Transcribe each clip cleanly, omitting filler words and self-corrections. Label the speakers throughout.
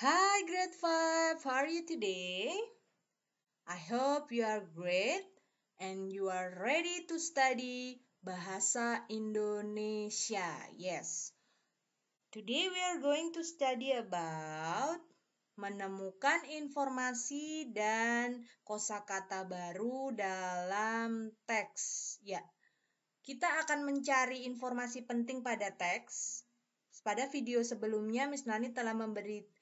Speaker 1: Hi grade 5, how are you today? I hope you are great and you are ready to study Bahasa Indonesia. Yes. Today we are going to study about menemukan informasi dan kosakata baru dalam teks. Ya, kita akan mencari informasi penting pada teks. Pada video sebelumnya, Miss Nani telah memberikan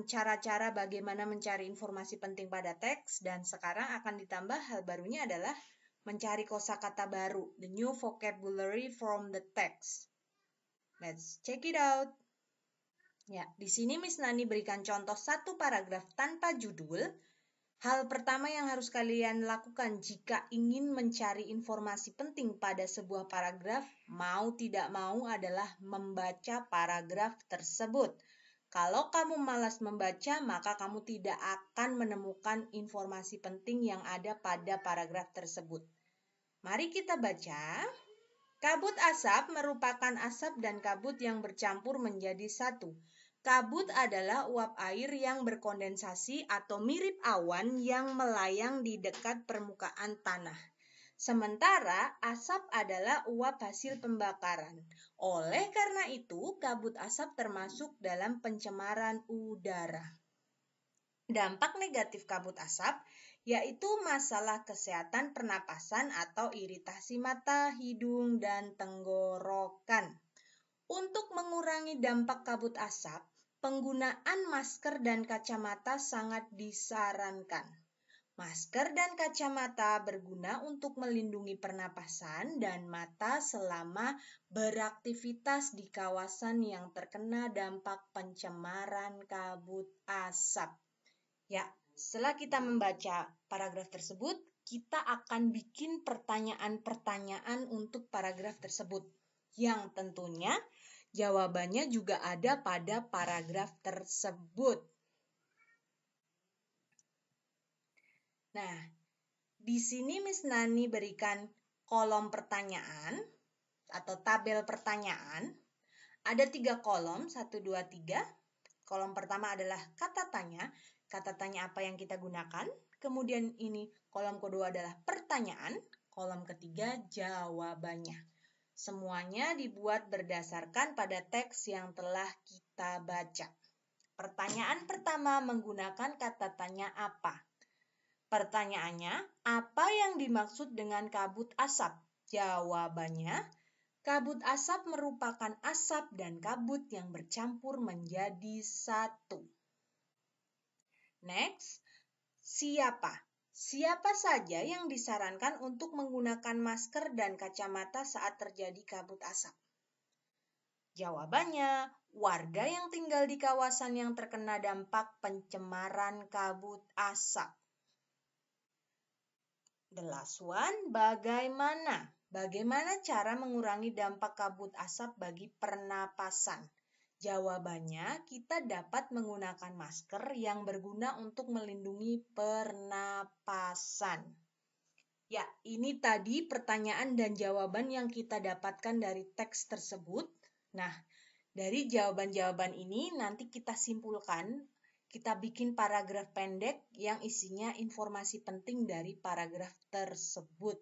Speaker 1: cara-cara bagaimana mencari informasi penting pada teks, dan sekarang akan ditambah hal barunya adalah mencari kosakata baru, the new vocabulary from the text. Let's check it out. Ya, di sini Miss Nani berikan contoh satu paragraf tanpa judul. Hal pertama yang harus kalian lakukan jika ingin mencari informasi penting pada sebuah paragraf, mau tidak mau adalah membaca paragraf tersebut. Kalau kamu malas membaca, maka kamu tidak akan menemukan informasi penting yang ada pada paragraf tersebut. Mari kita baca. Kabut asap merupakan asap dan kabut yang bercampur menjadi satu. Kabut adalah uap air yang berkondensasi atau mirip awan yang melayang di dekat permukaan tanah. Sementara asap adalah uap hasil pembakaran. Oleh karena itu, kabut asap termasuk dalam pencemaran udara. Dampak negatif kabut asap yaitu masalah kesehatan pernapasan atau iritasi mata, hidung, dan tenggorokan. Untuk mengurangi dampak kabut asap, penggunaan masker dan kacamata sangat disarankan. Masker dan kacamata berguna untuk melindungi pernapasan dan mata selama beraktivitas di kawasan yang terkena dampak pencemaran kabut asap. Ya, setelah kita membaca paragraf tersebut, kita akan bikin pertanyaan-pertanyaan untuk paragraf tersebut, yang tentunya jawabannya juga ada pada paragraf tersebut. Nah, di sini Miss Nani berikan kolom pertanyaan atau tabel pertanyaan. Ada 3 kolom, 1, 2, 3. Kolom pertama adalah kata tanya. Kata tanya apa yang kita gunakan. Kemudian ini kolom kedua adalah pertanyaan. Kolom ketiga jawabannya. Semuanya dibuat berdasarkan pada teks yang telah kita baca. Pertanyaan pertama menggunakan kata tanya apa? Pertanyaannya, apa yang dimaksud dengan kabut asap? Jawabannya, kabut asap merupakan asap dan kabut yang bercampur menjadi satu. Next, siapa? Siapa saja yang disarankan untuk menggunakan masker dan kacamata saat terjadi kabut asap? Jawabannya, warga yang tinggal di kawasan yang terkena dampak pencemaran kabut asap. The last one, bagaimana? Bagaimana cara mengurangi dampak kabut asap bagi pernapasan? Jawabannya, kita dapat menggunakan masker yang berguna untuk melindungi pernapasan. Ya, ini tadi pertanyaan dan jawaban yang kita dapatkan dari teks tersebut. Nah, dari jawaban-jawaban ini nanti kita simpulkan, kita bikin paragraf pendek yang isinya informasi penting dari paragraf tersebut.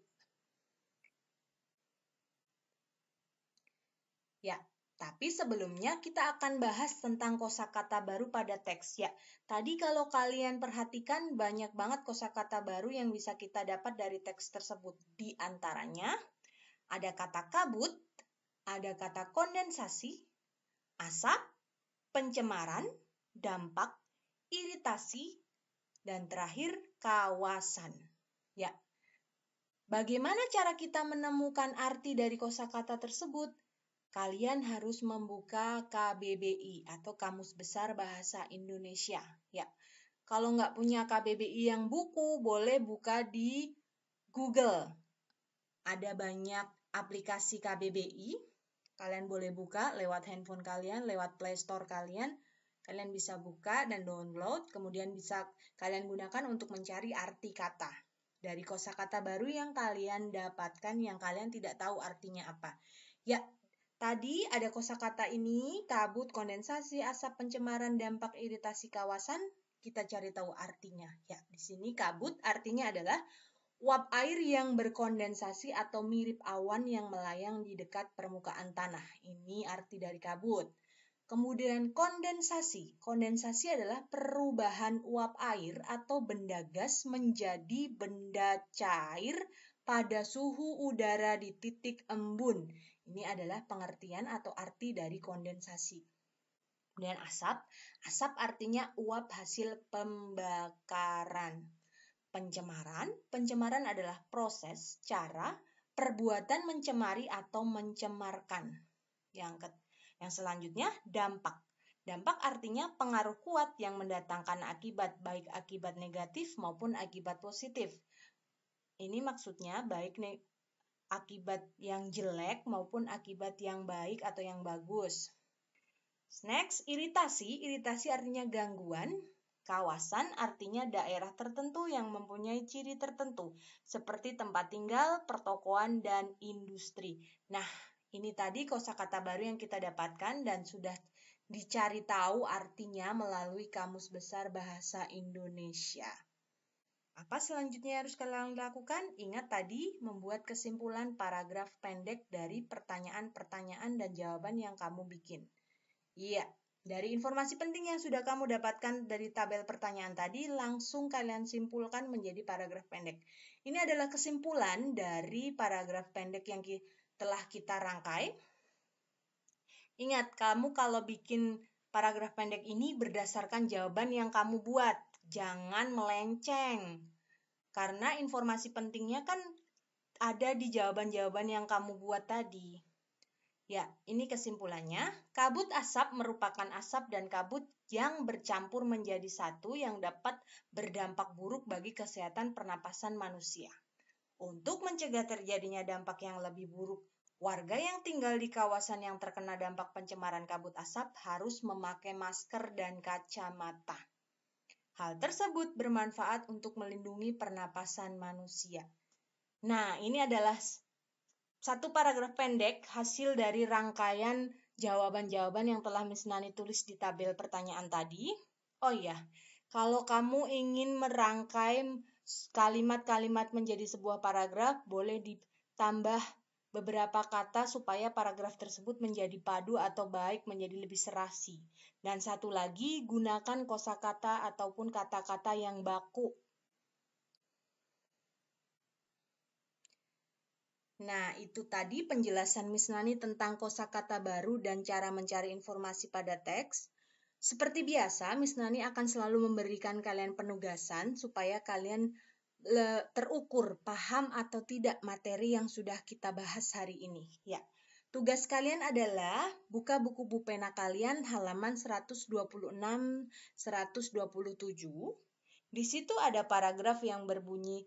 Speaker 1: Ya, tapi sebelumnya kita akan bahas tentang kosakata baru pada teks. Ya, tadi kalau kalian perhatikan banyak banget kosakata baru yang bisa kita dapat dari teks tersebut. Di antaranya ada kata kabut, ada kata kondensasi, asap, pencemaran, dampak, iritasi, dan terakhir kawasan. Ya. Bagaimana cara kita menemukan arti dari kosakata tersebut? Kalian harus membuka KBBI atau Kamus Besar Bahasa Indonesia. Ya, kalau nggak punya KBBI yang buku, boleh buka di Google. Ada banyak aplikasi KBBI. Kalian boleh buka lewat handphone kalian, lewat Play Store kalian. Kalian bisa buka dan download, kemudian bisa kalian gunakan untuk mencari arti kata dari kosakata baru yang kalian dapatkan, yang kalian tidak tahu artinya apa. Ya, Tadi ada kosakata ini, kabut, kondensasi, asap, pencemaran, dampak, iritasi kawasan. Kita cari tahu artinya. Ya, di sini kabut artinya adalah uap air yang berkondensasi atau mirip awan yang melayang di dekat permukaan tanah. Ini arti dari kabut. Kemudian kondensasi. Kondensasi adalah perubahan uap air atau benda gas menjadi benda cair pada suhu udara di titik embun. Ini adalah pengertian atau arti dari kondensasi. Kemudian asap. Asap artinya uap hasil pembakaran. Pencemaran. Pencemaran adalah proses, cara, perbuatan mencemari atau mencemarkan. Yang selanjutnya, dampak. Dampak artinya pengaruh kuat yang mendatangkan akibat, baik akibat negatif maupun akibat positif. Ini maksudnya baik akibat yang jelek maupun akibat yang baik atau yang bagus. Next, iritasi. Iritasi artinya gangguan. Kawasan artinya daerah tertentu yang mempunyai ciri tertentu, seperti tempat tinggal, pertokoan, dan industri. Nah, ini tadi kosakata baru yang kita dapatkan dan sudah dicari tahu artinya melalui Kamus Besar Bahasa Indonesia. Apa selanjutnya yang harus kalian lakukan? Ingat tadi membuat kesimpulan paragraf pendek dari pertanyaan-pertanyaan dan jawaban yang kamu bikin. Iya, dari informasi penting yang sudah kamu dapatkan dari tabel pertanyaan tadi, langsung kalian simpulkan menjadi paragraf pendek. Ini adalah kesimpulan dari paragraf pendek yang telah kita rangkai. Ingat, kamu kalau bikin paragraf pendek ini berdasarkan jawaban yang kamu buat. Jangan melenceng. Karena informasi pentingnya kan ada di jawaban-jawaban yang kamu buat tadi. Ya, ini kesimpulannya. Kabut asap merupakan asap dan kabut yang bercampur menjadi satu yang dapat berdampak buruk bagi kesehatan pernapasan manusia. Untuk mencegah terjadinya dampak yang lebih buruk, warga yang tinggal di kawasan yang terkena dampak pencemaran kabut asap harus memakai masker dan kacamata. Hal tersebut bermanfaat untuk melindungi pernapasan manusia. Nah, ini adalah satu paragraf pendek hasil dari rangkaian jawaban-jawaban yang telah Miss Nani tulis di tabel pertanyaan tadi. Oh iya, kalau kamu ingin merangkai kalimat-kalimat menjadi sebuah paragraf, boleh ditambah beberapa kata supaya paragraf tersebut menjadi padu atau baik menjadi lebih serasi. Dan satu lagi, gunakan kosakata ataupun kata-kata yang baku. Nah, itu tadi penjelasan Miss Nani tentang kosakata baru dan cara mencari informasi pada teks. Seperti biasa, Miss Nani akan selalu memberikan kalian penugasan supaya kalian terukur, paham atau tidak materi yang sudah kita bahas hari ini. Ya, tugas kalian adalah buka buku pena kalian halaman 126-127. Di situ ada paragraf yang berbunyi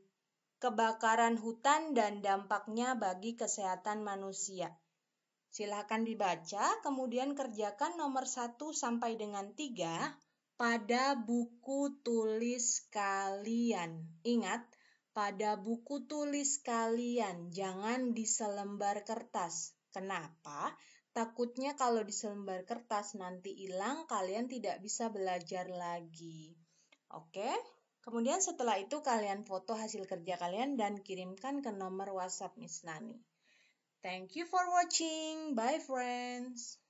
Speaker 1: kebakaran hutan dan dampaknya bagi kesehatan manusia. Silakan dibaca, kemudian kerjakan nomor 1 sampai dengan 3 pada buku tulis kalian. Ingat, pada buku tulis kalian, jangan di selembar kertas. Kenapa? Takutnya kalau di selembar kertas nanti hilang, kalian tidak bisa belajar lagi. Oke? Kemudian setelah itu kalian foto hasil kerja kalian dan kirimkan ke nomor WhatsApp Miss Nani. Thank you for watching. Bye friends.